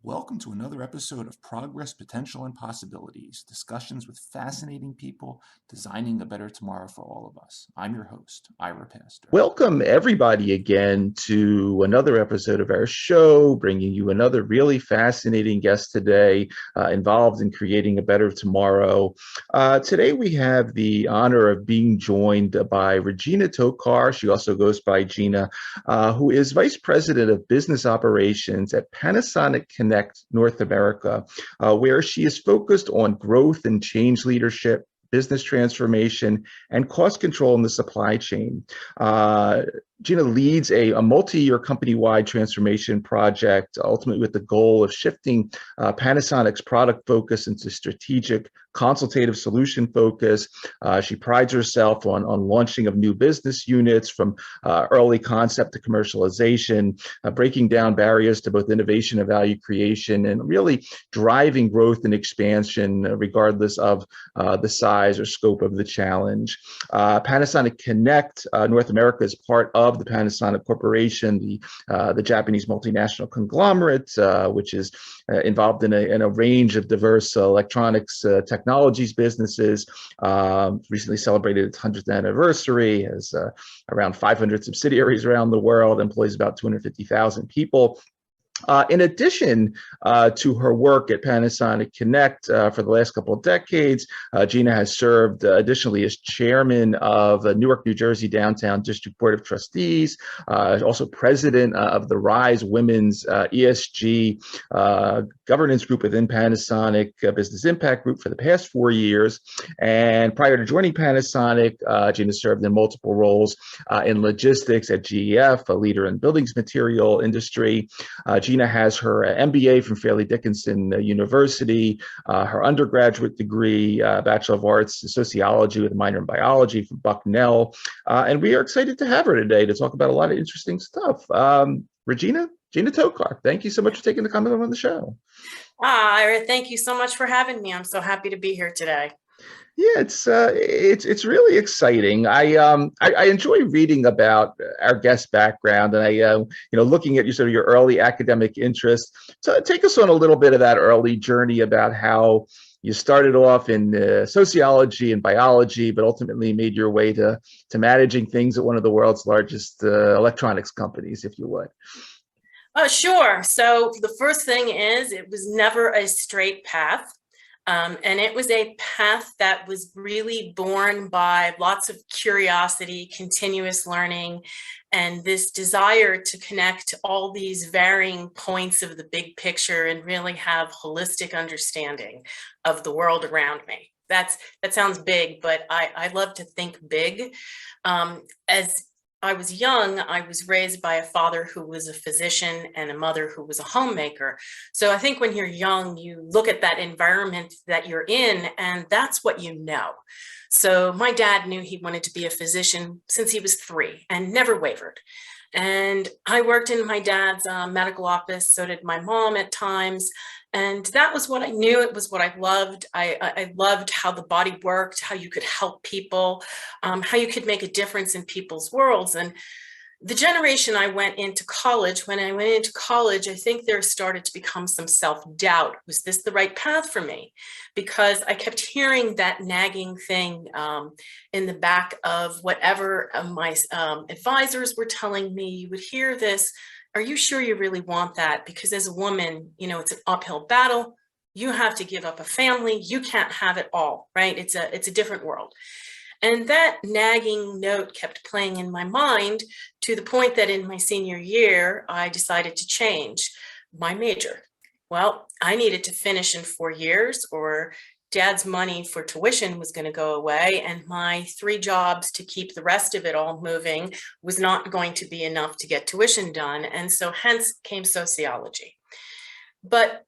Welcome to another episode of Progress, Potential, and Possibilities, discussions with fascinating people designing a better tomorrow for all of us. I'm your host, Ira Pastor. Welcome, everybody, again to another episode of our show, bringing you another really fascinating guest today involved in creating a better tomorrow. Today, we have the honor of being joined by Gina Tokar. She also goes by Gina, who is Vice President of Business Operations at Panasonic Connect North America, where she is focused on growth and change leadership, business transformation, and cost control in the supply chain. Gina leads a multi-year company-wide transformation project, ultimately with the goal of shifting Panasonic's product focus into strategic, consultative solution focus. She prides herself on launching of new business units from early concept to commercialization, breaking down barriers to both innovation and value creation, and really driving growth and expansion regardless of the size or scope of the challenge. Panasonic Connect North America is part of the Panasonic Corporation, the Japanese multinational conglomerate, which is involved in a range of diverse electronics technologies businesses. Recently celebrated its 100th anniversary, has around 500 subsidiaries around the world, employs about 250,000 people. In addition to her work at Panasonic Connect for the last couple of decades, Gina has served additionally as chairman of Newark, New Jersey Downtown District Board of Trustees, also president of the Rise Women's ESG governance group within Panasonic Business Impact Group for the past 4 years. And prior to joining Panasonic, Gina served in multiple roles in logistics at GEF, a leader in buildings material industry. Gina has her MBA from Fairleigh Dickinson University, her undergraduate degree, Bachelor of Arts in Sociology with a minor in Biology from Bucknell. And we are excited to have her today to talk about a lot of interesting stuff. Gina Tokar, thank you so much for taking the comment on the show. Ira, thank you so much for having me. I'm so happy to be here today. Yeah, it's really exciting. I enjoy reading about our guest's background, and I looking at your early academic interests. So take us on a little bit of that early journey about how you started off in sociology and biology, but ultimately made your way to managing things at one of the world's largest electronics companies, if you would. Sure. So the first thing is, it was never a straight path. And it was a path that was really born by lots of curiosity, continuous learning, and this desire to connect all these varying points of the big picture and really have holistic understanding of the world around me. That sounds big, but I love to think big. As I was young, I was raised by a father who was a physician and a mother who was a homemaker. So I think when you're young, you look at that environment that you're in, and that's what you know. So my dad knew he wanted to be a physician since he was 3 and never wavered. And I worked in my dad's medical office. So did my mom at times. And that was what I knew. It was what I loved. I loved how the body worked, how you could help people, how you could make a difference in people's worlds. And the generation I went into college, when I went into college, I think there started to become some self-doubt. Was this the right path for me? Because I kept hearing that nagging thing in the back of whatever my advisors were telling me. You would hear this. Are you sure you really want that? Because as a woman, it's an uphill battle. You have to give up a family. You can't have it all, right? It's a different world. And that nagging note kept playing in my mind to the point that in my senior year, I decided to change my major. Well, I needed to finish in 4 years or Dad's money for tuition was going to go away, and my 3 jobs to keep the rest of it all moving was not going to be enough to get tuition done. And so hence came sociology. But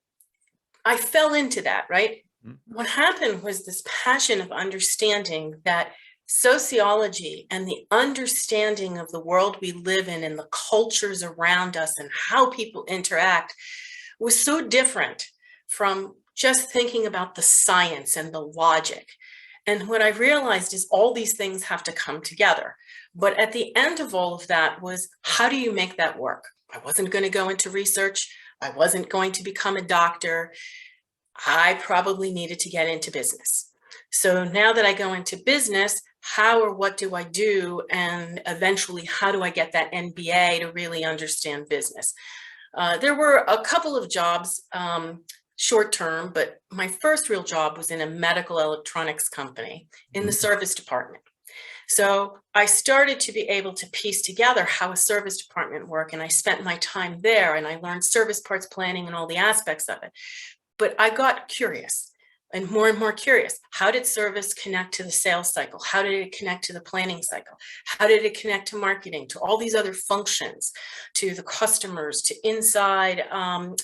I fell into that, right? What happened was this passion of understanding that sociology and the understanding of the world we live in and the cultures around us and how people interact was so different from just thinking about the science and the logic. And what I realized is all these things have to come together. But at the end of all of that was, how do you make that work? I wasn't going to go into research. I wasn't going to become a doctor. I probably needed to get into business. So now that I go into business, how or what do I do? And eventually, how do I get that MBA to really understand business? There were a couple of jobs, short term, but my first real job was in a medical electronics company in the service department. So I started to be able to piece together how a service department worked, and I spent my time there and I learned service parts planning and all the aspects of it. But I got curious and more curious. How did service connect to the sales cycle? How did it connect to the planning cycle? How did it connect to marketing, to all these other functions, to the customers, to inside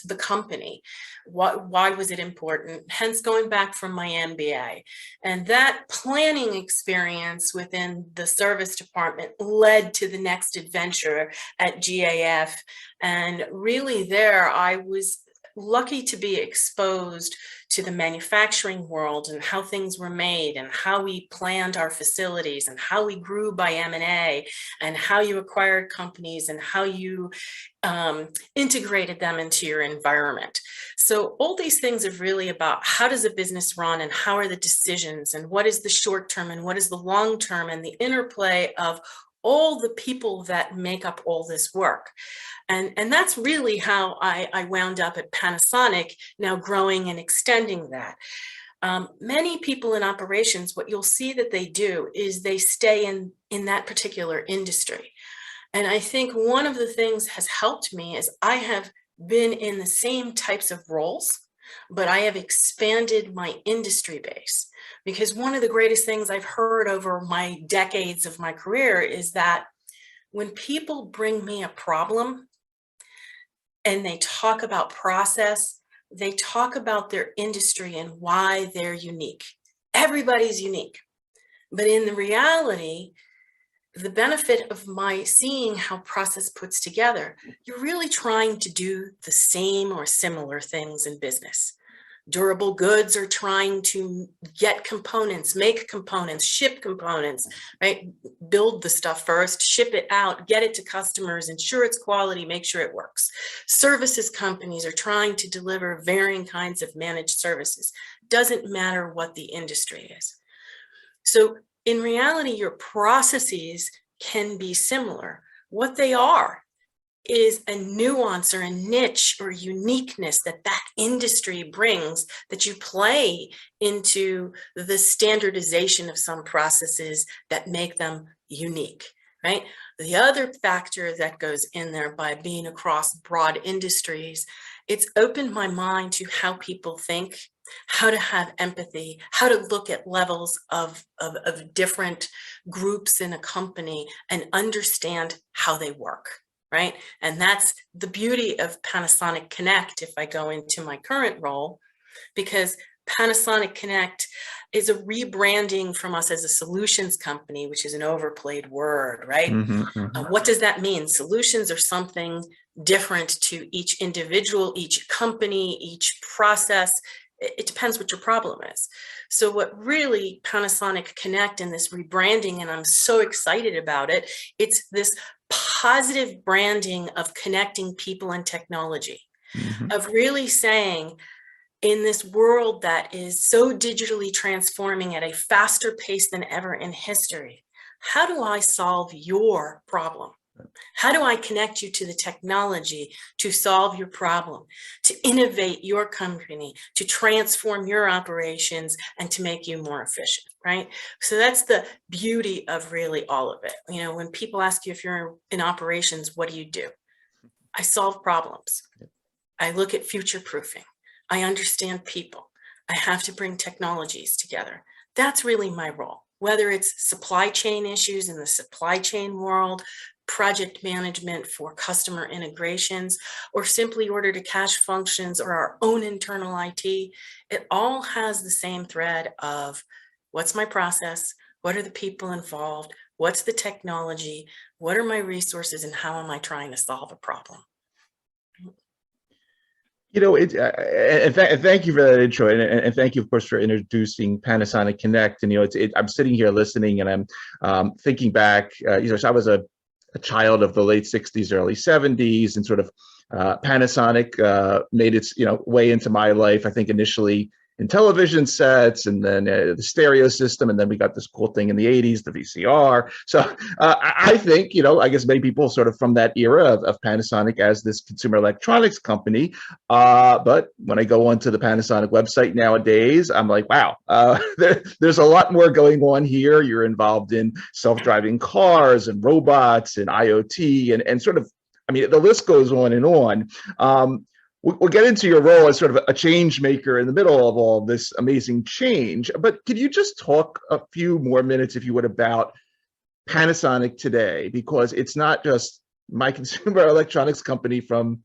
the company? Why was it important? Hence going back from my MBA. And that planning experience within the service department led to the next adventure at GAF. And really there, I was lucky to be exposed to the manufacturing world and how things were made and how we planned our facilities and how we grew by M&A and how you acquired companies and how you integrated them into your environment. So all these things are really about how does a business run and how are the decisions and what is the short term and what is the long term and the interplay of all the people that make up all this work. And that's really how I wound up at Panasonic, now growing and extending that. Many people in operations, what you'll see that they do is they stay in that particular industry. And I think one of the things has helped me is I have been in the same types of roles, but I have expanded my industry base. Because one of the greatest things I've heard over my decades of my career is that when people bring me a problem, and they talk about process, they talk about their industry and why they're unique. Everybody's unique. But in the reality, the benefit of my seeing how process puts together, you're really trying to do the same or similar things in business. Durable goods are trying to get components, make components, ship components, right? Build the stuff first, ship it out, get it to customers, ensure its quality, make sure it works. Services companies are trying to deliver varying kinds of managed services. Doesn't matter what the industry is. So in reality, your processes can be similar. What they are is a nuance or a niche or uniqueness that industry brings that you play into the standardization of some processes that make them unique, right? The other factor that goes in there by being across broad industries, it's opened my mind to how people think, how to have empathy, how to look at levels of different groups in a company and understand how they work. Right? And that's the beauty of Panasonic Connect if I go into my current role, because Panasonic Connect is a rebranding from us as a solutions company, which is an overplayed word, right? What does that mean? Solutions are something different to each individual, each company, each process. It depends what your problem is. So what really Panasonic Connect and this rebranding, and I'm so excited about it, it's this positive branding of connecting people and technology, of really saying in this world that is so digitally transforming at a faster pace than ever in history, how do I solve your problem? How do I connect you to the technology to solve your problem, to innovate your company, to transform your operations, and to make you more efficient, right? So that's the beauty of really all of it. You know, when people ask you if you're in operations, what do? I solve problems. I look at future proofing. I understand people. I have to bring technologies together. That's really my role, whether it's supply chain issues in the supply chain world, project management for customer integrations, or simply order to cash functions or our own internal IT. It all has the same thread of what's my process, what are the people involved, what's the technology, what are my resources, and how am I trying to solve a problem? You know, and thank you for that intro, and thank you, of course, for introducing Panasonic Connect. And you know, I'm sitting here listening, and I'm thinking back. You know, so I was a child of the late '60s, early '70s, and sort of Panasonic made its way into my life. I think initially in television sets, and then the stereo system, and then we got this cool thing in the '80s, the VCR. So I think, I guess many people sort of from that era of Panasonic as this consumer electronics company. But when I go onto the Panasonic website nowadays, I'm like, wow, there's a lot more going on here. You're involved in self-driving cars and robots and IoT and sort of, I mean, the list goes on and on. We'll get into your role as sort of a change maker in the middle of all this amazing change. But could you just talk a few more minutes, if you would, about Panasonic today? Because it's not just my consumer electronics company from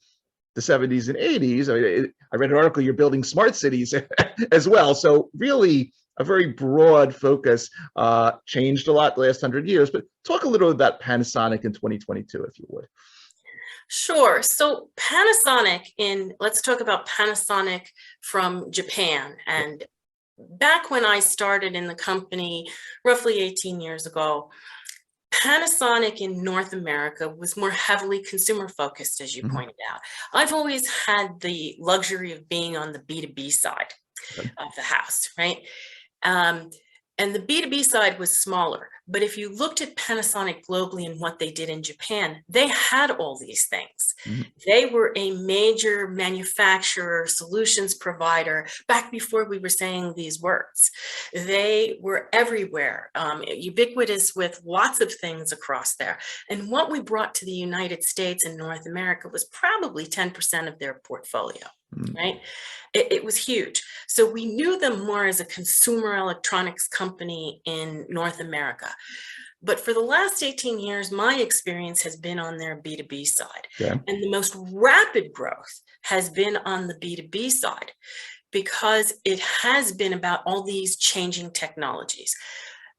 the '70s and '80s. I mean, I read an article, you're building smart cities as well. So really a very broad focus, changed a lot the last 100 years. But talk a little about Panasonic in 2022, if you would. Sure. So Panasonic let's talk about Panasonic from Japan. And back when I started in the company roughly 18 years ago, Panasonic in North America was more heavily consumer focused, as you pointed out. I've always had the luxury of being on the B2B side of the house, right? And the B2B side was smaller. But if you looked at Panasonic globally and what they did in Japan, they had all these things. They were a major manufacturer, solutions provider, back before we were saying these words. They were everywhere, ubiquitous with lots of things across there. And what we brought to the United States and North America was probably 10% of their portfolio. Right? It was huge. So we knew them more as a consumer electronics company in North America. But for the last 18 years, my experience has been on their B2B side. Yeah. And the most rapid growth has been on the B2B side because it has been about all these changing technologies.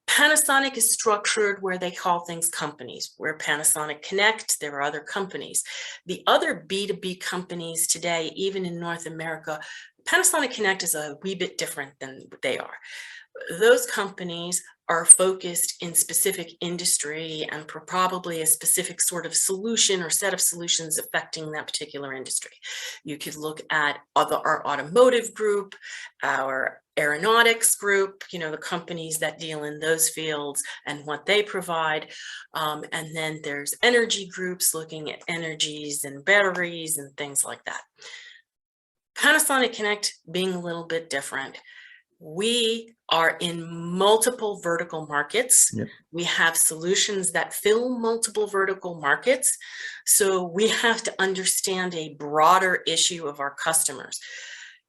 Panasonic is structured where they call things companies. Where Panasonic Connect, there are other companies. The other B2B companies today, even in North America, Panasonic Connect is a wee bit different than they are. Those companies are focused in specific industry and probably a specific sort of solution or set of solutions affecting that particular industry. You could look at our automotive group, our aeronautics group, the companies that deal in those fields and what they provide. And then there's energy groups looking at energies and batteries and things like that. Panasonic Connect being a little bit different. We are in multiple vertical markets. Yep. We have solutions that fill multiple vertical markets. So we have to understand a broader issue of our customers.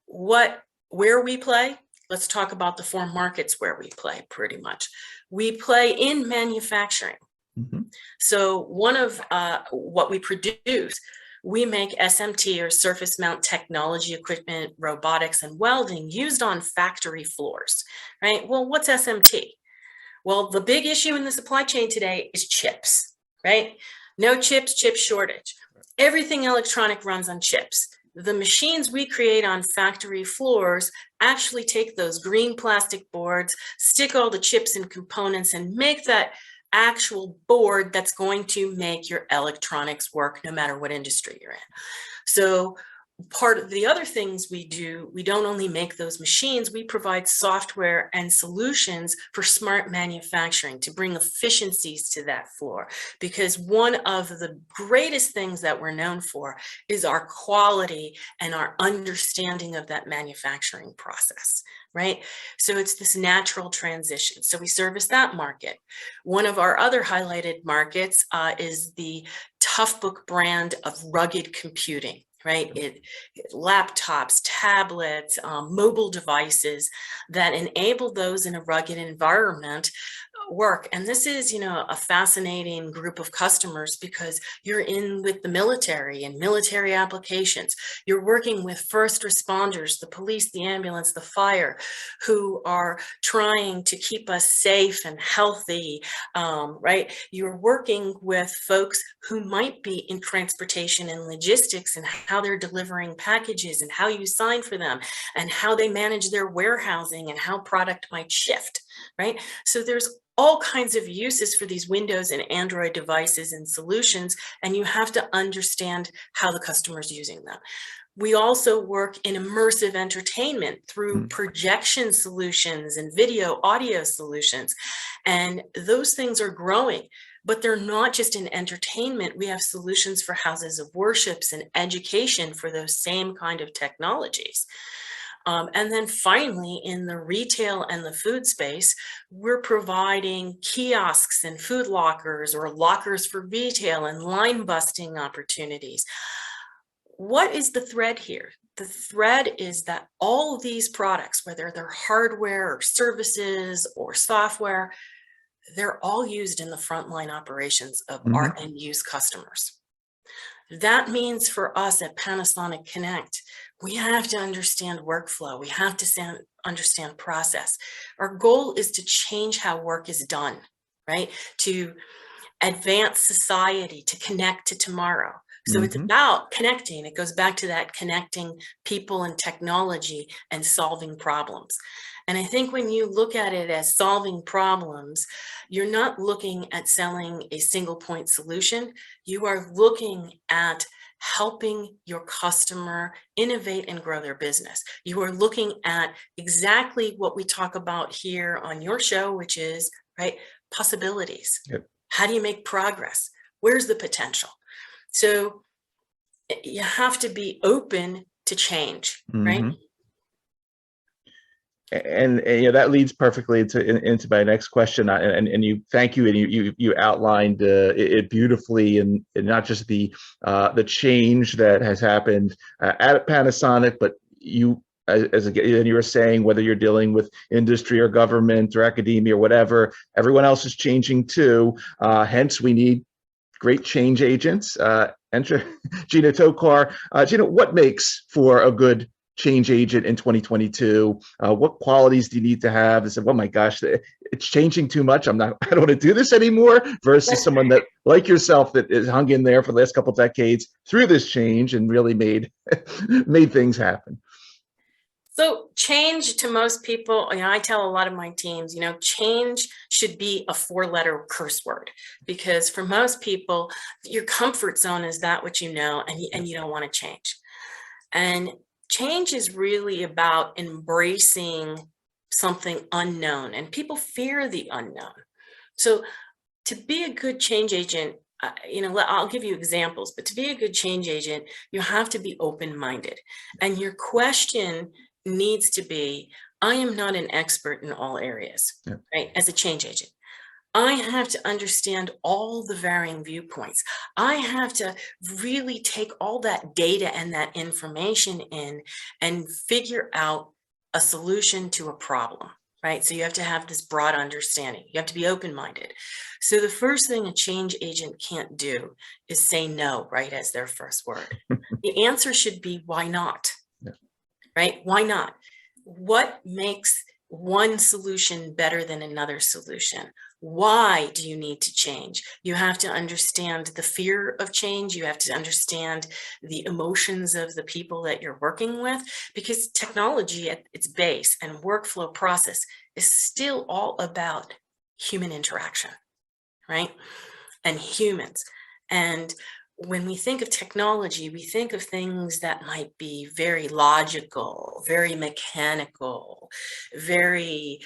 Where we play, let's talk about the 4 markets where we play pretty much. We play in manufacturing. So one of what we produce, we make SMT or surface mount technology equipment, robotics, and welding used on factory floors, right? Well, what's SMT? Well, the big issue in the supply chain today is chips, right? No chips, chip shortage. Everything electronic runs on chips. The machines we create on factory floors actually take those green plastic boards, stick all the chips and components, and make that actual board that's going to make your electronics work no matter what industry you're in. So part of the other things we do, we don't only make those machines, we provide software and solutions for smart manufacturing to bring efficiencies to that floor. Because one of the greatest things that we're known for is our quality and our understanding of that manufacturing process, right? So it's this natural transition. So we service that market. One of our other highlighted markets is the Toughbook brand of rugged computing. Right, laptops, tablets, mobile devices that enable those in a rugged environment work. And this is, a fascinating group of customers because you're in with the military and military applications. You're working with first responders, the police, the ambulance, the fire, who are trying to keep us safe and healthy, right? You're working with folks who might be in transportation and logistics and how they're delivering packages and how you sign for them and how they manage their warehousing and how product might shift, right? So there's all kinds of uses for these Windows and Android devices and solutions, and you have to understand how the customer's using them. We also work in immersive entertainment through projection solutions and video, audio solutions, and those things are growing. But they're not just in entertainment. We have solutions for houses of worships and education for those same kind of technologies. And then finally, in the retail and the food space, we're providing kiosks and food lockers or lockers for retail and line busting opportunities. What is the thread here? The thread is that all of these products, whether they're hardware or services or software, they're all used in the frontline operations of our end use customers. That means for us at Panasonic Connect, we have to understand workflow. We have to understand process. Our goal is to change how work is done, right? To advance society, to connect to tomorrow. So it's about connecting. It goes back to that connecting people and technology and solving problems. And I think when you look at it as solving problems, you're not looking at selling a single point solution. You are looking at helping your customer innovate and grow their business. You are looking at exactly what we talk about here on your show, which is, right, possibilities. Yep. How do you make progress? Where's the potential? So you have to be open to change, right? And that leads perfectly into my next question. And you, thank you, and you outlined it beautifully, and not just the change that has happened at Panasonic, but you, as you were saying, whether you're dealing with industry or government or academia or whatever, everyone else is changing too. Hence, we need great change agents. Enter Gina Tokar. Gina, what makes for a good change agent in 2022? What qualities do you need to have to say, oh my gosh, it's changing too much, I don't want to do this anymore, versus someone that, like yourself, that is hung in there for the last couple of decades through this change and really made things happen? So change, to most people, I tell a lot of my teams, change should be a 4-letter curse word, because for most people, your comfort zone is that what you know, and you don't want to change. And change is really about embracing something unknown, and people fear the unknown. So to be a good change agent, I'll give you examples, but to be a good change agent, you have to be open-minded. And your question needs to be, I am not an expert in all areas, right? As a change agent, I have to understand all the varying viewpoints. I have to really take all that data and that information in and figure out a solution to a problem, right? So you have to have this broad understanding. You have to be open-minded. So the first thing a change agent can't do is say no, right, as their first word. The answer should be, why not? Right? Why not? What makes one solution better than another solution? Why do you need to change? You have to understand the fear of change. You have to understand the emotions of the people that you're working with, because technology at its base and workflow process is still all about human interaction, right? And humans. And when we think of technology, we think of things that might be very logical, very mechanical, very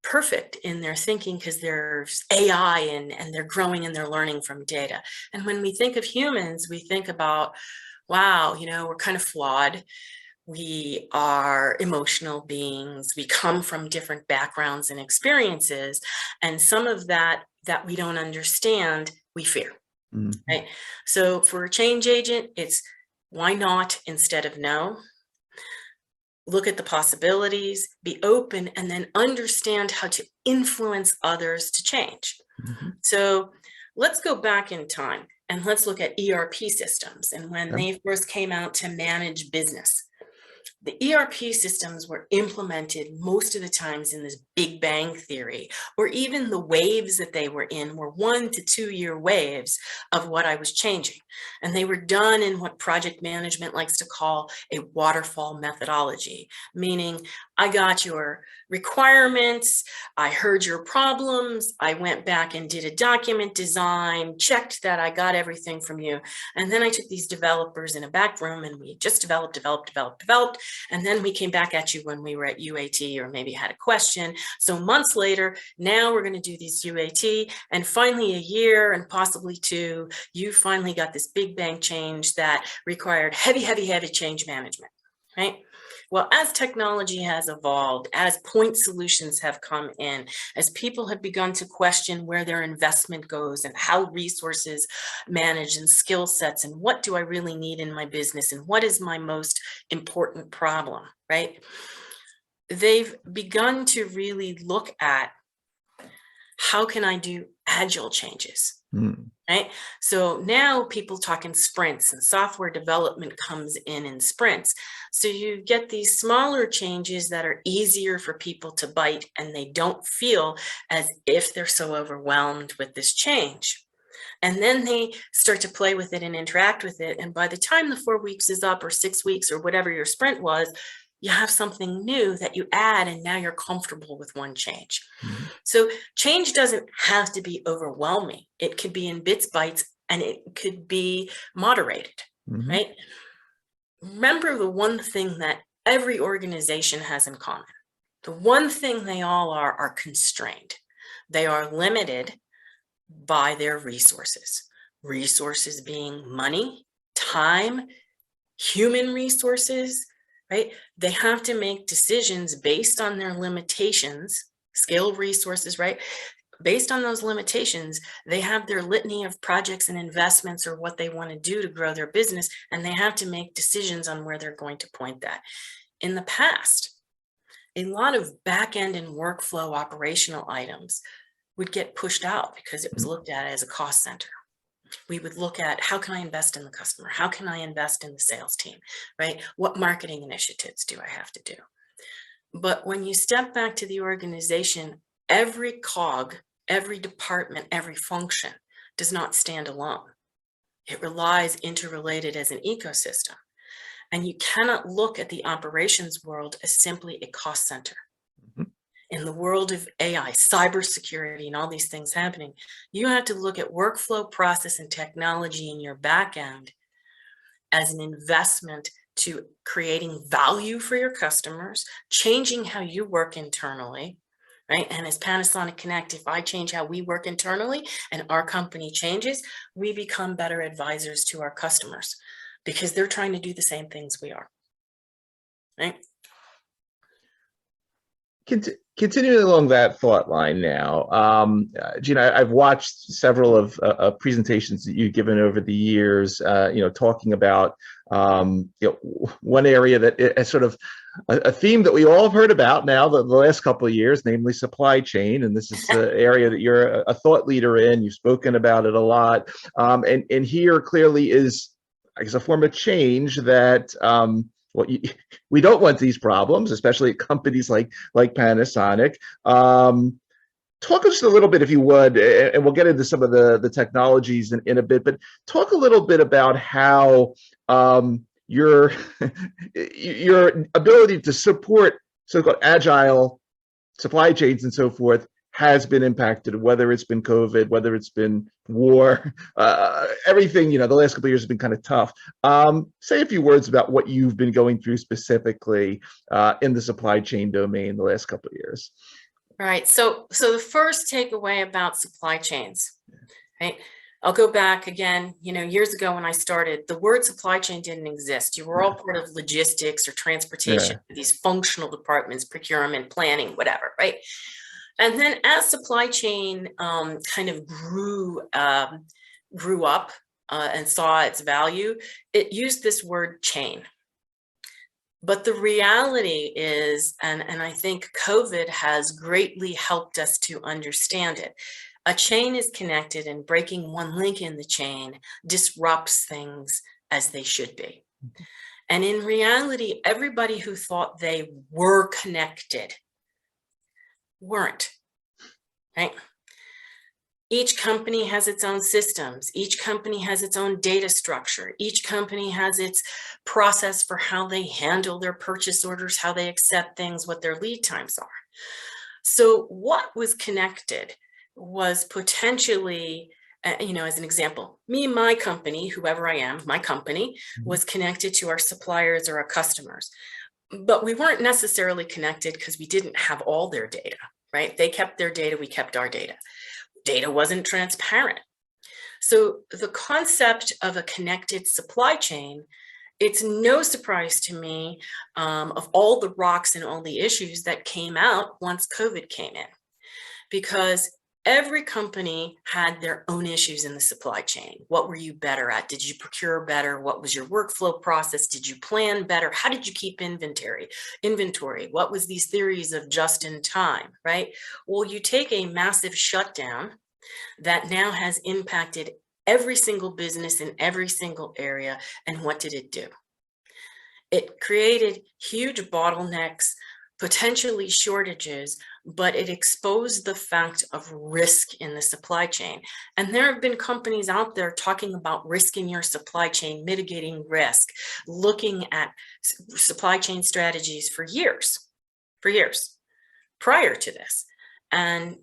perfect in their thinking because there's AI and they're growing and they're learning from data. And when we think of humans, we think about, wow, we're kind of flawed. We are emotional beings. We come from different backgrounds and experiences. And some of that we don't understand, we fear. Right? So for a change agent, it's why not instead of no. Look at the possibilities, be open, and then understand how to influence others to change. So let's go back in time and let's look at ERP systems and when they first came out to manage business. The ERP systems were implemented most of the times in this Big Bang theory, or even the waves that they were in were 1 to 2 year waves of what I was changing. And they were done in what project management likes to call a waterfall methodology, meaning I got your requirements, I heard your problems, I went back and did a document design, checked that I got everything from you. And then I took these developers in a back room and we just developed. And then we came back at you when we were at UAT or maybe had a question. So months later, now we're going to do these UAT, and finally a year and possibly 2, you finally got this big bang change that required heavy change management, right? Well, as technology has evolved, as point solutions have come in, as people have begun to question where their investment goes and how resources manage and skill sets and what do I really need in my business and what is my most important problem, right? They've begun to really look at how can I do agile changes? Right? So now people talk in sprints and software development comes in sprints. So you get these smaller changes that are easier for people to bite and they don't feel as if they're so overwhelmed with this change. And then they start to play with it and interact with it. And by the time the 4 weeks is up or 6 weeks or whatever your sprint was, you have something new that you add and now you're comfortable with one change. So change doesn't have to be overwhelming. It could be in bits, bytes, and it could be moderated, right? Remember the one thing that every organization has in common. The one thing they all are constrained. They are limited by their resources. Resources being money, time, human resources, right? They have to make decisions based on their limitations, skill resources, right? Based on those limitations, they have their litany of projects and investments or what they want to do to grow their business, and they have to make decisions on where they're going to point that. In the past, a lot of back-end and workflow operational items would get pushed out because it was looked at as a cost center. We would look at how can I invest in the customer? How can I invest in the sales team, right? What marketing initiatives do I have to do? But when you step back to the organization, every cog, every department, every function does not stand alone. It relies interrelated as an ecosystem. And you cannot look at the operations world as simply a cost center. In the world of AI, cybersecurity, and all these things happening, you have to look at workflow, process, and technology in your back end as an investment to creating value for your customers, changing how you work internally, right? And as Panasonic Connect, if I change how we work internally and our company changes, we become better advisors to our customers because they're trying to do the same things we are, right? Continuing along that thought line now, Gina, I've watched several of presentations that you've given over the years, talking about one area that is sort of a theme that we all have heard about now the last couple of years, namely supply chain. And this is the area that you're a thought leader in. You've spoken about it a lot. And here clearly is, I guess, a form of change that we don't want these problems, especially at companies like Panasonic. Talk just a little bit, if you would, and we'll get into some of the technologies in a bit, but talk a little bit about how your ability to support so-called agile supply chains and so forth has been impacted, whether it's been COVID, whether it's been war, everything, the last couple of years has been kind of tough. Say a few words about what you've been going through specifically in the supply chain domain the last couple of years. Right. So the first takeaway about supply chains, right? I'll go back again, years ago when I started, the word supply chain didn't exist. You were all part of logistics or transportation, these functional departments, procurement, planning, whatever, right? And then as supply chain kind of grew up and saw its value, it used this word chain. But the reality is, and I think COVID has greatly helped us to understand it, a chain is connected, and breaking one link in the chain disrupts things as they should be. And in reality, everybody who thought they were connected weren't, right? Each company has its own systems. Each company has its own data structure. Each company has its process for how they handle their purchase orders, how they accept things, what their lead times are. So what was connected was potentially, as an example, me and my company, whoever I am, my company was connected to our suppliers or our customers, but we weren't necessarily connected because we didn't have all their data, right? They kept their data, we kept our data. Data wasn't transparent. So the concept of a connected supply chain, it's no surprise to me of all the rocks and all the issues that came out once COVID came in, because every company had their own issues in the supply chain. What were you better at? Did you procure better? What was your workflow process? Did you plan better? How did you keep inventory? What was these theories of just in time, right? Well, you take a massive shutdown that now has impacted every single business in every single area. And what did it do? It created huge bottlenecks, potentially shortages, but it exposed the fact of risk in the supply chain. And there have been companies out there talking about risk in your supply chain, mitigating risk, looking at supply chain strategies for years prior to this. And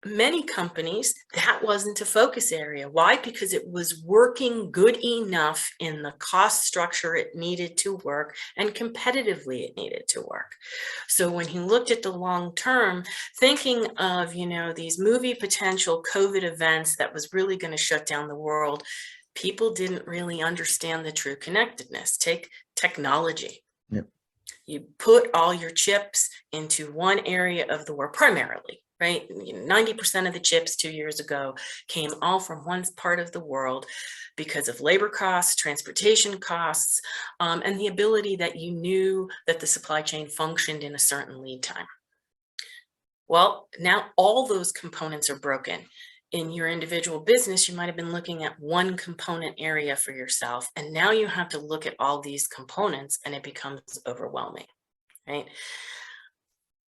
many companies, that wasn't a focus area. Why? Because it was working good enough in the cost structure it needed to work, and competitively it needed to work. So when he looked at the long term, thinking of, these movie potential COVID events that was really going to shut down the world, people didn't really understand the true connectedness. Take technology. Yep. You put all your chips into one area of the world, primarily. Right? 90% of the chips 2 years ago came all from one part of the world because of labor costs, transportation costs, and the ability that you knew that the supply chain functioned in a certain lead time. Well, now all those components are broken. In your individual business, you might have been looking at one component area for yourself, and now you have to look at all these components, and it becomes overwhelming, right?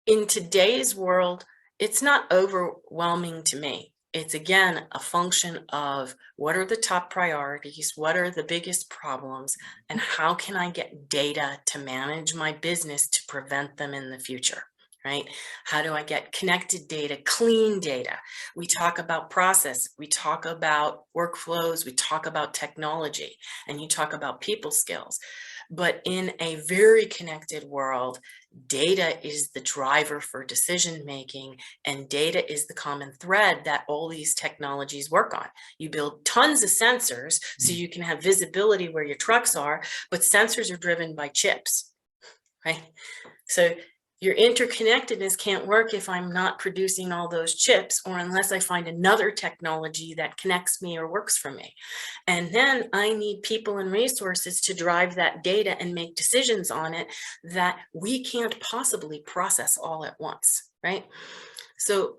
In today's world, it's not overwhelming to me. It's, again, a function of what are the top priorities, what are the biggest problems, and how can I get data to manage my business to prevent them in the future, right? How do I get connected data, clean data? We talk about process, we talk about workflows, we talk about technology, and you talk about people skills. But in a very connected world, data is the driver for decision making, and data is the common thread that all these technologies work on. You build tons of sensors so you can have visibility where your trucks are, but sensors are driven by chips, right? So your interconnectedness can't work if I'm not producing all those chips, or unless I find another technology that connects me or works for me. And then I need people and resources to drive that data and make decisions on it that we can't possibly process all at once, right? So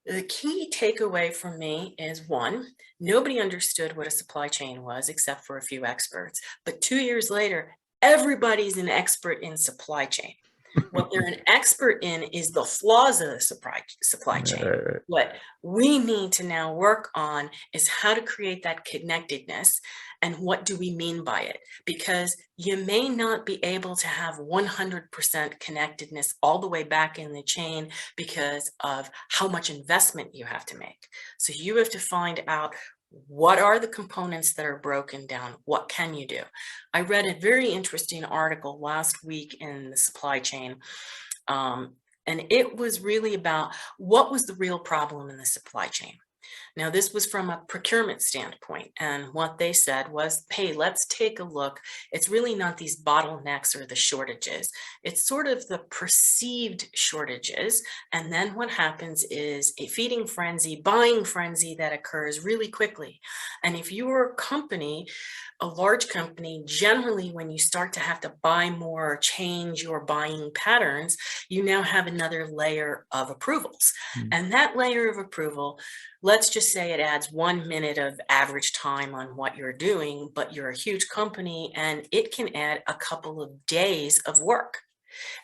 the key takeaway for me is, one, nobody understood what a supply chain was except for a few experts. But 2 years later, everybody's an expert in supply chain. What they're an expert in is the flaws of the supply chain. What we need to now work on is how to create that connectedness And what do we mean by it? Because you may not be able to have 100% connectedness all the way back in the chain because of how much investment you have to make. So you have to find out, what are the components that are broken down? What can you do? I read a very interesting article last week in the supply chain, and it was really about what was the real problem in the supply chain. Now, this was from a procurement standpoint, and what they said was, hey, let's take a look. It's really not these bottlenecks or the shortages. It's sort of the perceived shortages. And then what happens is a feeding frenzy, buying frenzy that occurs really quickly. And if you're a company, a large company, generally when you start to have to buy more or change your buying patterns, you now have another layer of approvals. And that layer of approval, let's just say it adds 1 minute of average time on what you're doing, but you're a huge company and it can add a couple of days of work.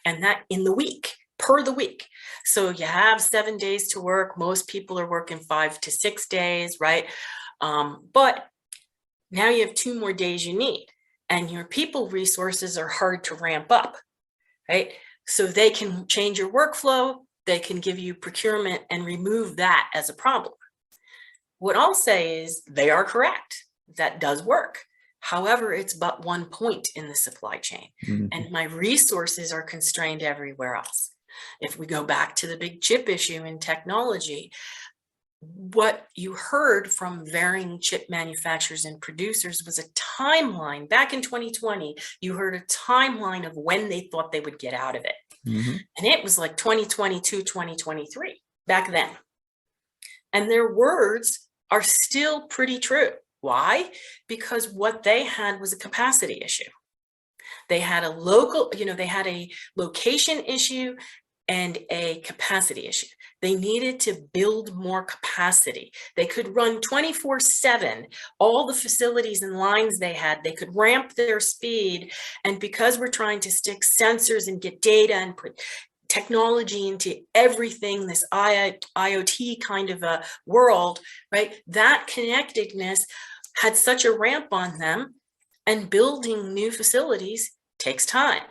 And that in the week, per the week. So you have 7 days to work. Most people are working 5 to 6 days, right? But now you have 2 more days you need, and your people resources are hard to ramp up, right? So they can change your workflow, they can give you procurement and remove that as a problem. What I'll say is they are correct. That does work. However, it's but one point in the supply chain, and my resources are constrained everywhere else. If we go back to the big chip issue in technology, what you heard from varying chip manufacturers and producers was a timeline. Back in 2020, you heard a timeline of when they thought they would get out of it. And it was like 2022, 2023 back then. And their words are still pretty true. Why? Because what they had was a capacity issue. They had a local, they had a location issue and a capacity issue. They needed to build more capacity. They could run 24/7, all the facilities and lines they had, they could ramp their speed. And because we're trying to stick sensors and get data and put technology into everything, this IoT kind of a world, right? That connectedness had such a ramp on them, and building new facilities takes time.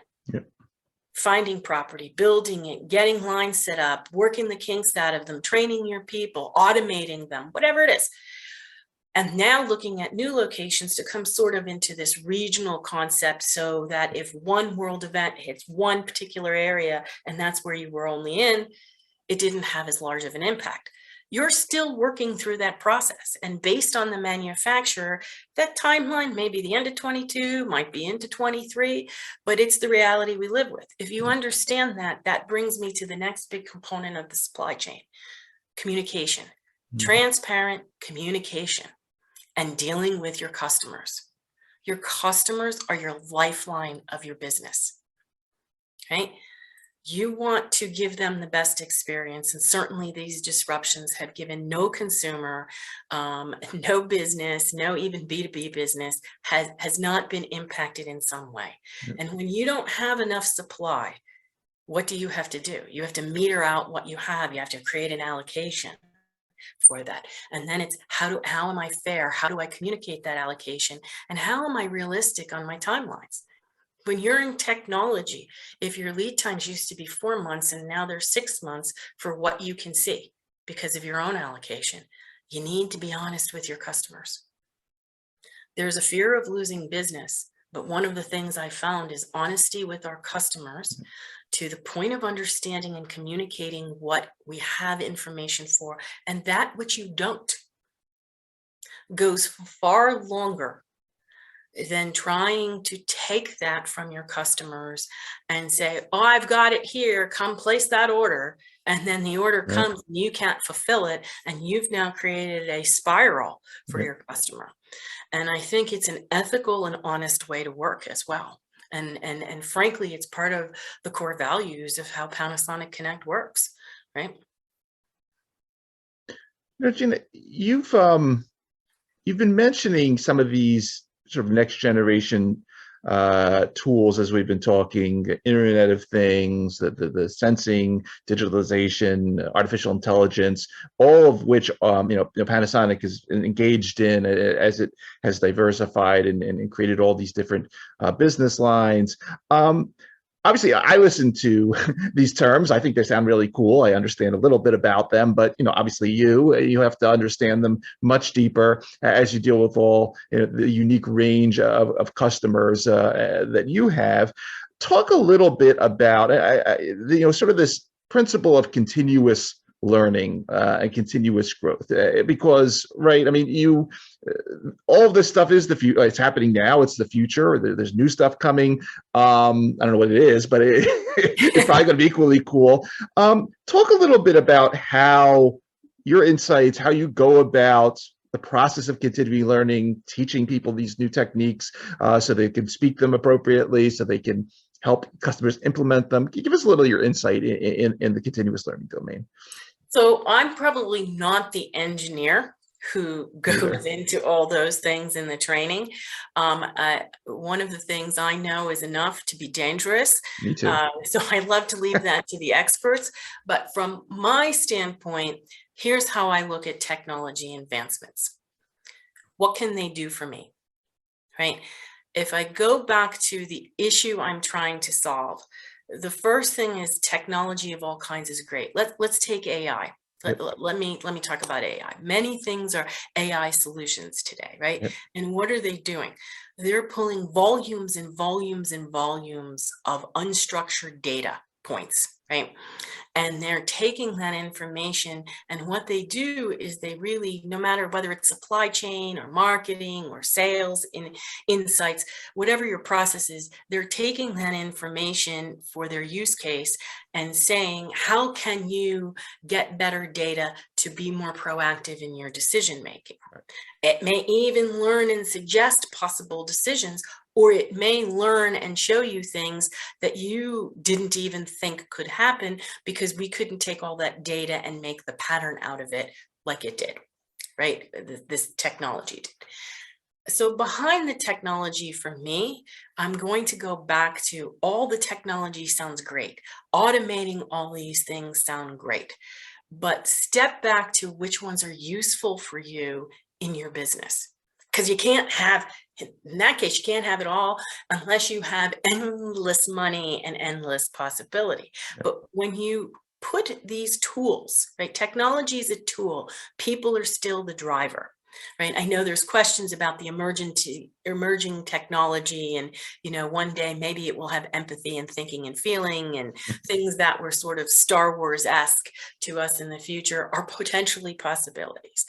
Finding property, building it, getting lines set up, working the kinks out of them, training your people, automating them, whatever it is. And now looking at new locations to come sort of into this regional concept, so that if one world event hits one particular area and that's where you were only in, it didn't have as large of an impact. You're still working through that process. And based on the manufacturer, that timeline may be the end of 22, might be into 23, but it's the reality we live with. If you understand that, that brings me to the next big component of the supply chain: communication, transparent communication, and dealing with your customers. Your customers are your lifeline of your business, right? You want to give them the best experience, and certainly these disruptions have given no consumer, no business, no even B2B business has not been impacted in some way. And when you don't have enough supply, what do you have to do? You have to meter out what you have. You have to create an allocation for that. And then it's how am I fair? How do I communicate that allocation? And how am I realistic on my timelines? When you're in technology, if your lead times used to be 4 months and now they're 6 months for what you can see because of your own allocation, you need to be honest with your customers. There's a fear of losing business, but one of the things I found is honesty with our customers to the point of understanding and communicating what we have information for, and that which you don't goes far longer than trying to take that from your customers and say, oh, I've got it here, come place that order. And then the order comes and you can't fulfill it. And you've now created a spiral for your customer. And I think it's an ethical and honest way to work as well. And frankly, it's part of the core values of how Panasonic Connect works, right? Gina, you've been mentioning some of these sort of next generation tools, as we've been talking, Internet of Things, the sensing, digitalization, artificial intelligence, all of which Panasonic is engaged in as it has diversified and created all these different business lines. Obviously, I listen to these terms. I think they sound really cool. I understand a little bit about them, but obviously, you have to understand them much deeper as you deal with all the unique range of customers that you have. Talk a little bit about sort of this principle of continuous learning and continuous growth, because right, I mean, all of this stuff is the future. It's happening now. It's the future. There's new stuff coming. I don't know what it is, but it's probably going to be equally cool. Talk a little bit about how your insights, how you go about the process of continuing learning, teaching people these new techniques so they can speak them appropriately, so they can help customers implement them. Give us a little of your insight in the continuous learning domain. So I'm probably not the engineer who goes into all those things in the training. One of the things I know is enough to be dangerous. Me too. So I love to leave that to the experts. But from my standpoint, here's how I look at technology advancements. What can they do for me, right? If I go back to the issue I'm trying to solve, the first thing is technology of all kinds is great. Let's take AI. Let me talk about AI. Many things are AI solutions today, right? Yep. And what are they doing? They're pulling volumes and volumes and volumes of unstructured data points, right? And they're taking that information, and what they do is they really, no matter whether it's supply chain or marketing or sales, insights, whatever your process is, they're taking that information for their use case and saying, how can you get better data to be more proactive in your decision making? It may even learn and suggest possible decisions, or it may learn and show you things that you didn't even think could happen because we couldn't take all that data and make the pattern out of it like it did, right? This technology did. So behind the technology for me, I'm going to go back to all the technology sounds great. Automating all these things sound great, but step back to which ones are useful for you in your business. Because you can't have, in that case, you can't have it all unless you have endless money and endless possibility. Yeah. But when you put these tools, right, technology is a tool, people are still the driver, right? I know there's questions about the emerging technology, and one day maybe it will have empathy and thinking and feeling, and things that were sort of Star Wars-esque to us in the future are potentially possibilities.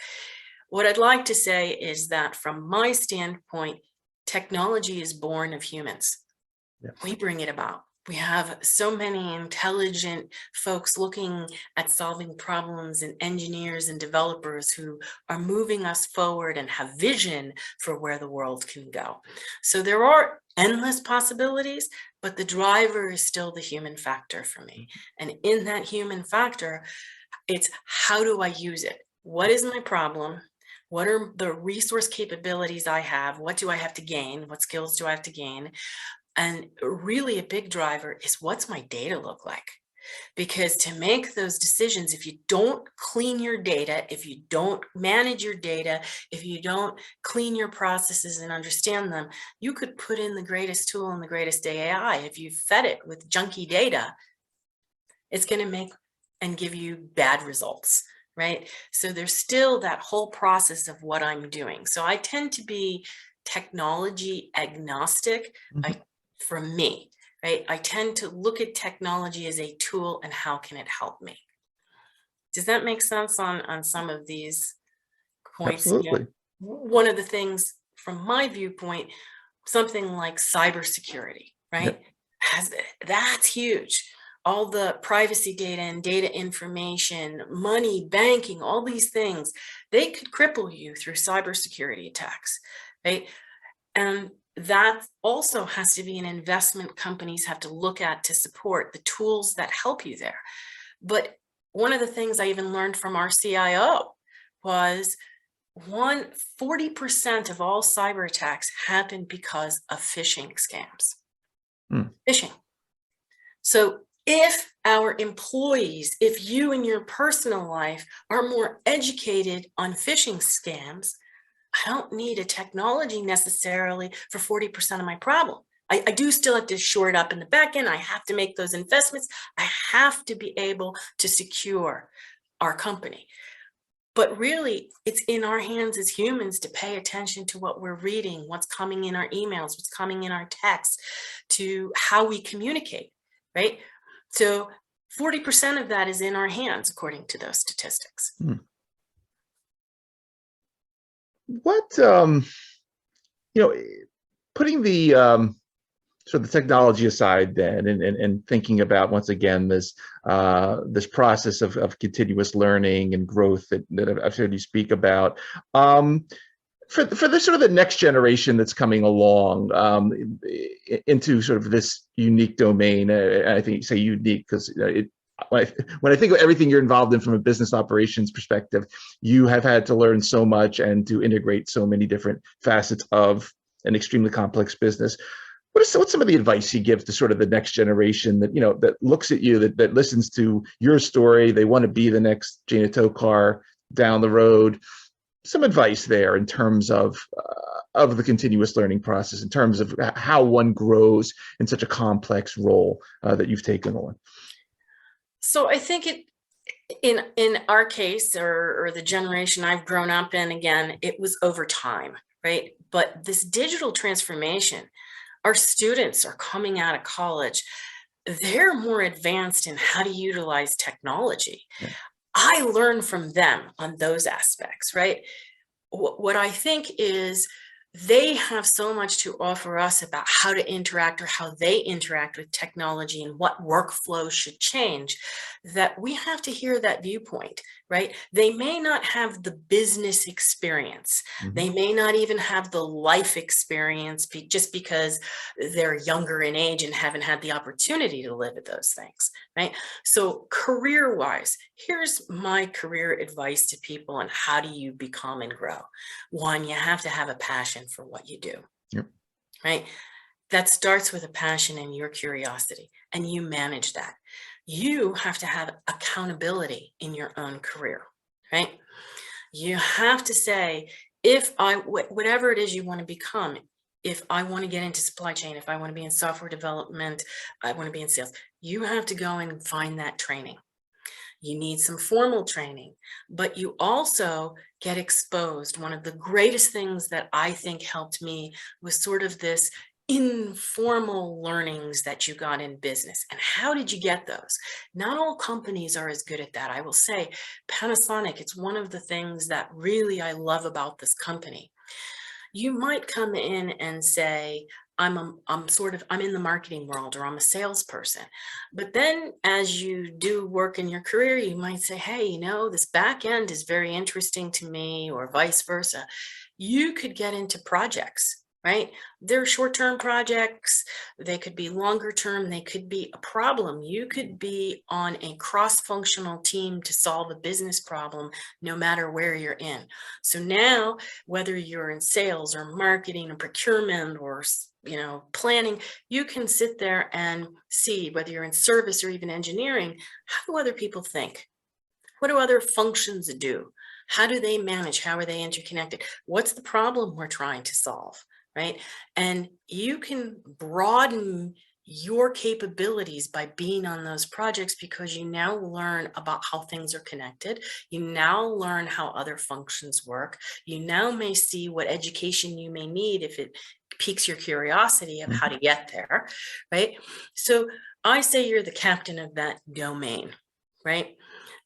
What I'd like to say is that from my standpoint, technology is born of humans. Yeah. We bring it about. We have so many intelligent folks looking at solving problems, and engineers and developers who are moving us forward and have vision for where the world can go. So there are endless possibilities, but the driver is still the human factor for me. And in that human factor, it's how do I use it? What is my problem? What are the resource capabilities I have? What do I have to gain? What skills do I have to gain? And really a big driver is, what's my data look like? Because to make those decisions, if you don't clean your data, if you don't manage your data, if you don't clean your processes and understand them, you could put in the greatest tool and the greatest AI. If you fed it with junky data, it's going to make and give you bad results. Right? So there's still that whole process of what I'm doing. So I tend to be technology agnostic. For me, right? I tend to look at technology as a tool and how can it help me. Does that make sense on some of these points? Absolutely. One of the things from my viewpoint, something like cybersecurity, right? Yep. That's huge. All the privacy data and data information, money, banking, all these things, they could cripple you through cybersecurity attacks, right? And that also has to be an investment companies have to look at to support the tools that help you there. But one of the things I even learned from our CIO was, 40% of all cyber attacks happen because of phishing scams. Phishing. So if our employees, if you in your personal life are more educated on phishing scams, I don't need a technology necessarily for 40% of my problem. I do still have to shore it up in the back end. I have to make those investments. I have to be able to secure our company. But really, it's in our hands as humans to pay attention to what we're reading, what's coming in our emails, what's coming in our texts, to how we communicate, right? So 40% of that is in our hands, according to those statistics. What, putting the sort of the technology aside then, and thinking about, once again, this process of continuous learning and growth that I've heard you speak about, for the sort of the next generation that's coming along into sort of this unique domain. I think you say unique because when I think of everything you're involved in from a business operations perspective, you have had to learn so much and to integrate so many different facets of an extremely complex business. What's some of the advice you give to sort of the next generation that, that looks at you, that listens to your story? They want to be the next Gina Tokar down the road. Some advice there in terms of the continuous learning process, in terms of how one grows in such a complex role that you've taken on. So I think in our case, or the generation I've grown up in, again, it was over time, right? But this digital transformation, our students are coming out of college, they're more advanced in how to utilize technology. Yeah. I learn from them on those aspects, right? What I think is they have so much to offer us about how to interact, or how they interact with technology, and what workflows should change, that we have to hear that viewpoint, right? They may not have the business experience. They may not even have the life experience just because they're younger in age and haven't had the opportunity to live at those things, right? So career-wise, here's my career advice to people on how do you become and grow. One, you have to have a passion for what you do. Yep. Right? That starts with a passion and your curiosity, and you manage that. You have to have accountability in your own career, right? You have to say, whatever it is you want to become, if I want to get into supply chain, if I want to be in software development, I want to be in sales, you have to go and find that training. You need some formal training, but you also get exposed. One of the greatest things that I think helped me was sort of this informal learnings that you got in business. And how did you get those? Not all companies are as good at that. I will say Panasonic, it's one of the things that really I love about this company. You might come in and say, I'm in the marketing world, or I'm a salesperson. But then as you do work in your career, you might say, hey, this back end is very interesting to me, or vice versa. You could get into projects, right? They're short-term projects. They could be longer term. They could be a problem. You could be on a cross-functional team to solve a business problem, no matter where you're in. So now, whether you're in sales or marketing or procurement or planning, you can sit there and see, whether you're in service or even engineering, how do other people think? What do other functions do? How do they manage? How are they interconnected? What's the problem we're trying to solve, right? And you can broaden your capabilities by being on those projects, because you now learn about how things are connected. You now learn how other functions work. You now may see what education you may need if it piques your curiosity of how to get there, right? So I say you're the captain of that domain, right?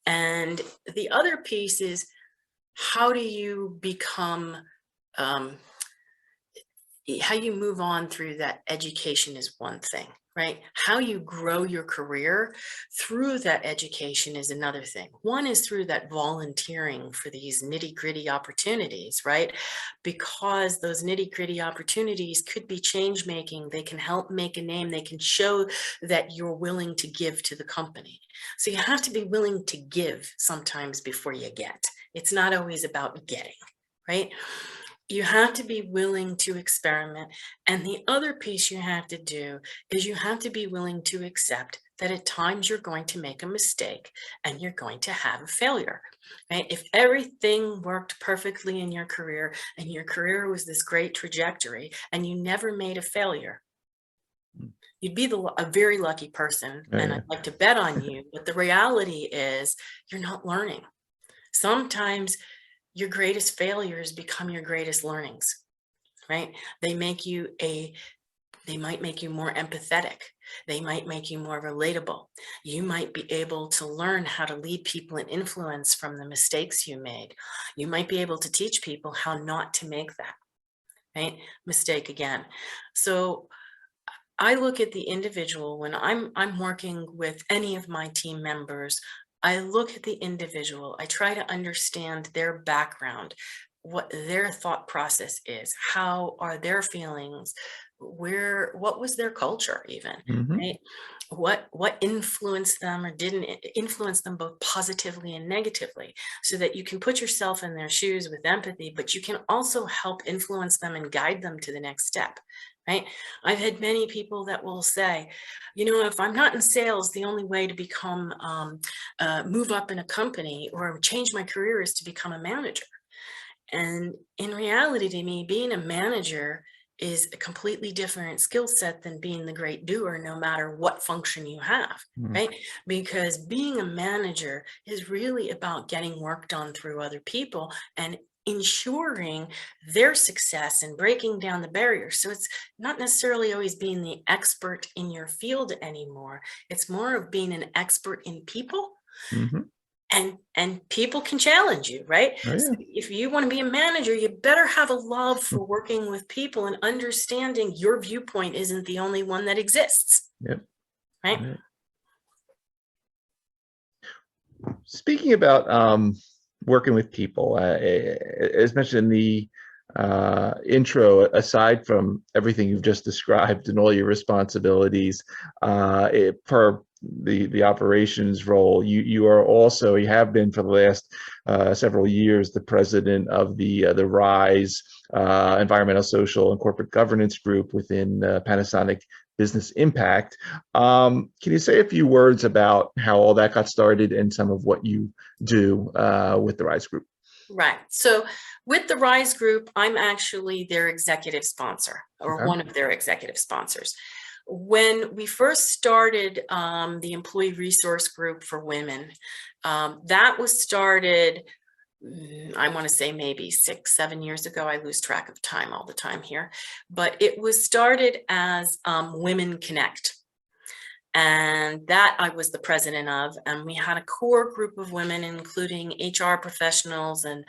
And the other piece is, how do you become, how you move on through that education is one thing, right? How you grow your career through that education is another thing. One is through that volunteering for these nitty-gritty opportunities, right? Because those nitty-gritty opportunities could be change-making. They can help make a name. They can show that you're willing to give to the company. So you have to be willing to give sometimes before you get. It's not always about getting, right? You have to be willing to experiment. And the other piece you have to do is you have to be willing to accept that at times you're going to make a mistake and you're going to have a failure, right? If everything worked perfectly in your career and your career was this great trajectory and you never made a failure, you'd be a very lucky person. Yeah, And yeah. I'd like to bet on you. But the reality is you're not learning. Sometimes your greatest failures become your greatest learnings, right? They might make you more empathetic. They might make you more relatable. You might be able to learn how to lead people and influence from the mistakes you made. You might be able to teach people how not to make that, right? Mistake again. So I look at the individual when I'm working with any of my team members. I look at the individual. I try to understand their background, what their thought process is, how are their feelings, what was their culture even, Mhm. right? What influenced them or didn't influence them, both positively and negatively, so that you can put yourself in their shoes with empathy, but you can also help influence them and guide them to the next step, right? I've had many people that will say, if I'm not in sales, the only way to become move up in a company or change my career is to become a manager. And in reality, to me, being a manager is a completely different skill set than being the great doer, no matter what function you have, Mhm. right? Because being a manager is really about getting work done through other people and ensuring their success and breaking down the barriers. So it's not necessarily always being the expert in your field anymore. It's more of being an expert in people, Mhm. and people can challenge you, right? Oh, So yeah. if you want to be a manager, you better have a love for working with people and understanding your viewpoint isn't the only one that exists, Yep. right? Right. Speaking about working with people, as mentioned in the intro, aside from everything you've just described and all your responsibilities, for the operations role, you have been for the last several years the president of the RISE Environmental, Social, and Corporate Governance Group within Panasonic Business Impact. Can you say a few words about how all that got started and some of what you do with the RISE Group? Right. So with the RISE Group, I'm actually their executive sponsor, or Okay. one of their executive sponsors. When we first started the Employee Resource Group for Women, that was started, I want to say maybe 6-7 years ago. I lose track of time all the time here, but it was started as Women Connect. And that I was the president of, and we had a core group of women, including HR professionals and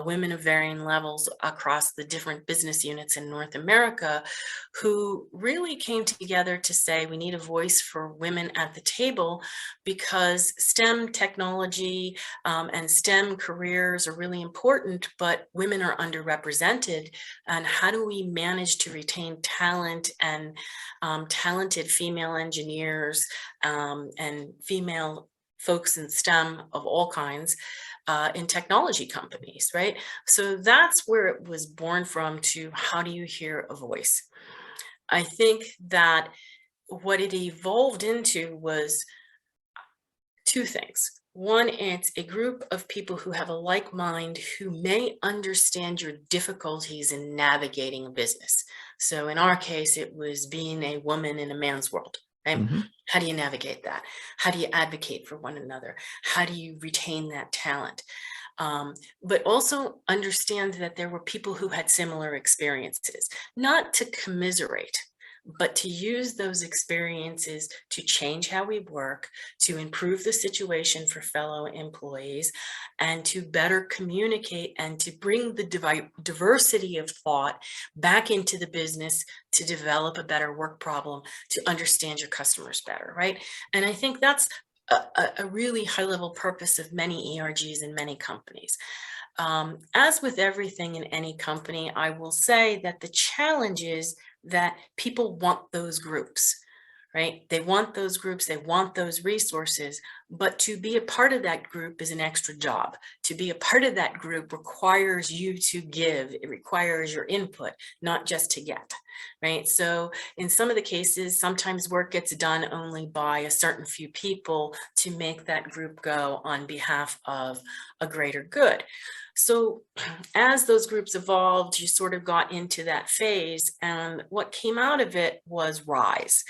women of varying levels across the different business units in North America, who really came together to say we need a voice for women at the table, because STEM technology and STEM careers are really important, but women are underrepresented. And how do we manage to retain talent and talented female engineers and female folks in STEM of all kinds in technology companies, right? So that's where it was born from, to how do you hear a voice? I think that what it evolved into was two things. One, it's a group of people who have a like mind, who may understand your difficulties in navigating a business. So in our case, it was being a woman in a man's world, right? Mm-hmm. How do you navigate that? How do you advocate for one another? How do you retain that talent? But also understand that there were people who had similar experiences, not to commiserate, but to use those experiences to change how we work, to improve the situation for fellow employees, and to better communicate and to bring the diversity of thought back into the business, to develop a better work problem, to understand your customers better, right? And I think that's a really high level purpose of many ERGs in many companies. As with everything in any company, I will say that the challenge is that people want those groups, right? They want those groups, they want those resources, but to be a part of that group is an extra job. To be a part of that group requires you to give, it requires your input, not just to get, right? So in some of the cases, sometimes work gets done only by a certain few people to make that group go on behalf of a greater good. So as those groups evolved, you sort of got into that phase, and what came out of it was RISE.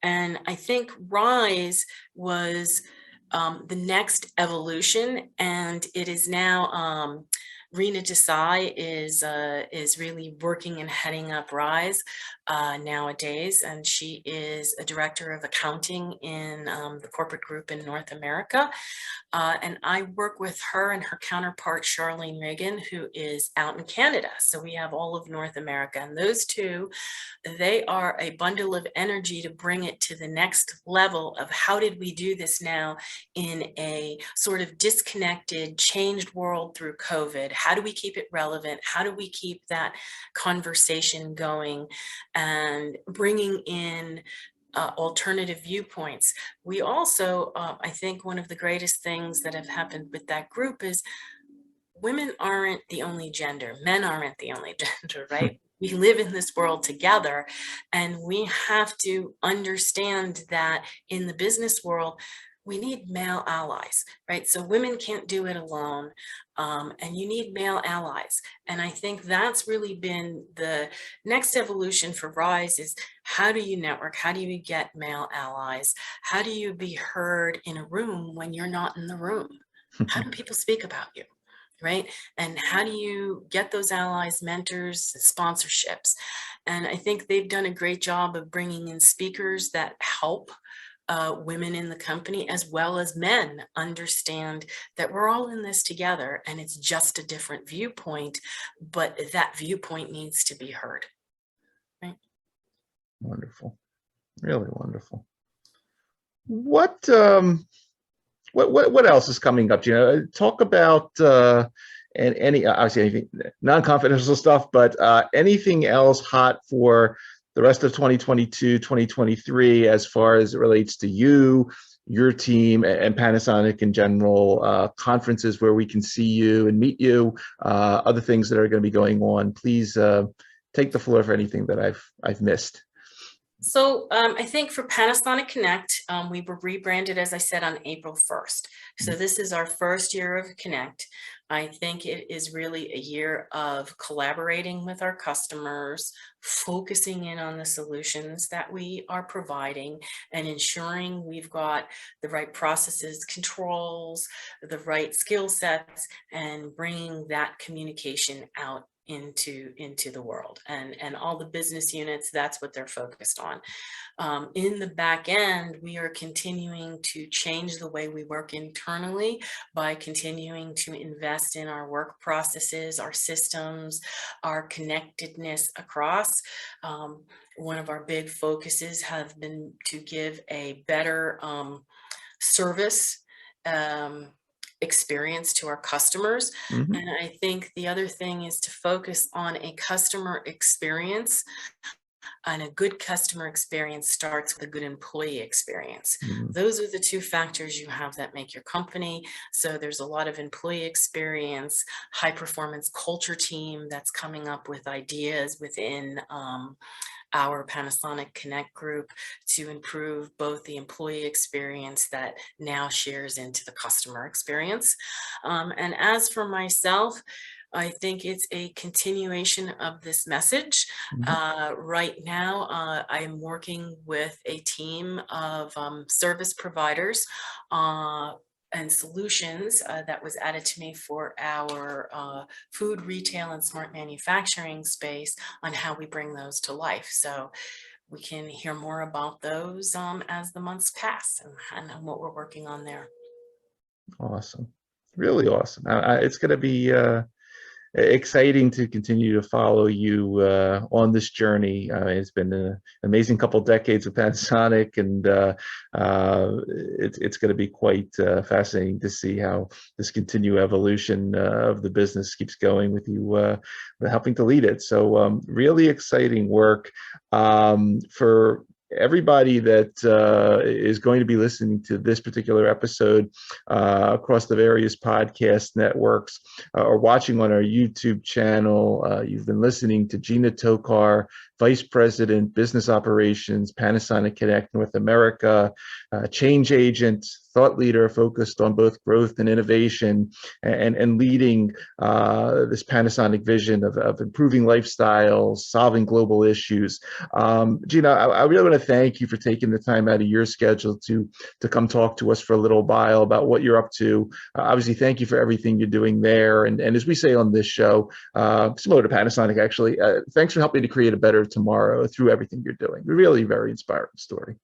And I think RISE was the next evolution, and it is now Rena Desai is really working and heading up RISE nowadays, and she is a director of accounting in the corporate group in North America. And I work with her and her counterpart, Charlene Reagan, who is out in Canada. So we have all of North America, and those two, they are a bundle of energy to bring it to the next level of how did we do this now in a sort of disconnected, changed world through COVID? How do we keep it relevant? How do we keep that conversation going and bringing in alternative viewpoints? We also, I think one of the greatest things that have happened with that group is women aren't the only gender, men aren't the only gender, right? We live in this world together, and we have to understand that in the business world, we need male allies, right? So women can't do it alone, and you need male allies. And I think that's really been the next evolution for RISE is how do you network? How do you get male allies? How do you be heard in a room when you're not in the room? How do people speak about you? Right? And how do you get those allies, mentors, sponsorships? And I think they've done a great job of bringing in speakers that help women in the company as well as men understand that we're all in this together, and it's just a different viewpoint, but that viewpoint needs to be heard. Right? Wonderful, really wonderful. What else is coming up? Gina, talk about and any obviously anything non-confidential stuff, but anything else hot for the rest of 2022, 2023, as far as it relates to you, your team, and Panasonic in general, conferences where we can see you and meet you, other things that are going to be going on. Please take the floor for anything that I've missed. So I think for Panasonic Connect, we were rebranded, as I said, on April 1st. So this is our first year of Connect. I think it is really a year of collaborating with our customers, focusing in on the solutions that we are providing, and ensuring we've got the right processes, controls, the right skill sets, and bringing that communication out into the world, and all the business units. That's what they're focused on. In the back end, we are continuing to change the way we work internally by continuing to invest in our work processes, our systems, our connectedness across. One of our big focuses have been to give a better service experience to our customers. Mm-hmm. And I think the other thing is to focus on a customer experience, and a good customer experience starts with a good employee experience. Mm-hmm. Those are the two factors you have that make your company. So there's a lot of employee experience, high performance culture team that's coming up with ideas within our Panasonic Connect group to improve both the employee experience that now shares into the customer experience. And as for myself, I think it's a continuation of this message. Right now, I'm working with a team of service providers and solutions that was added to me for our food, retail, and smart manufacturing space on how we bring those to life. So we can hear more about those as the months pass, and what we're working on there. Awesome. Really awesome. It's going to be exciting to continue to follow you on this journey. It's been an amazing couple of decades with Panasonic, and it's going to be quite fascinating to see how this continued evolution of the business keeps going with you helping to lead it. So really exciting work. For everybody that is going to be listening to this particular episode across the various podcast networks or watching on our YouTube channel, you've been listening to Gina Tokar, Vice President, Business Operations, Panasonic Connect North America, change agent, thought leader focused on both growth and innovation, and leading this Panasonic vision of improving lifestyles, solving global issues. Gina, I really want to thank you for taking the time out of your schedule to come talk to us for a little while about what you're up to. Obviously, thank you for everything you're doing there. And as we say on this show, similar to Panasonic, actually, thanks for helping to create a better tomorrow through everything you're doing. Really very inspiring story.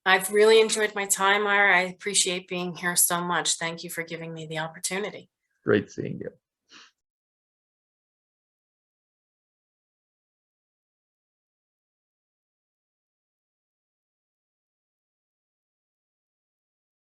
I've really enjoyed my time, Ira. I appreciate being here so much. Thank you for giving me the opportunity. Great seeing you.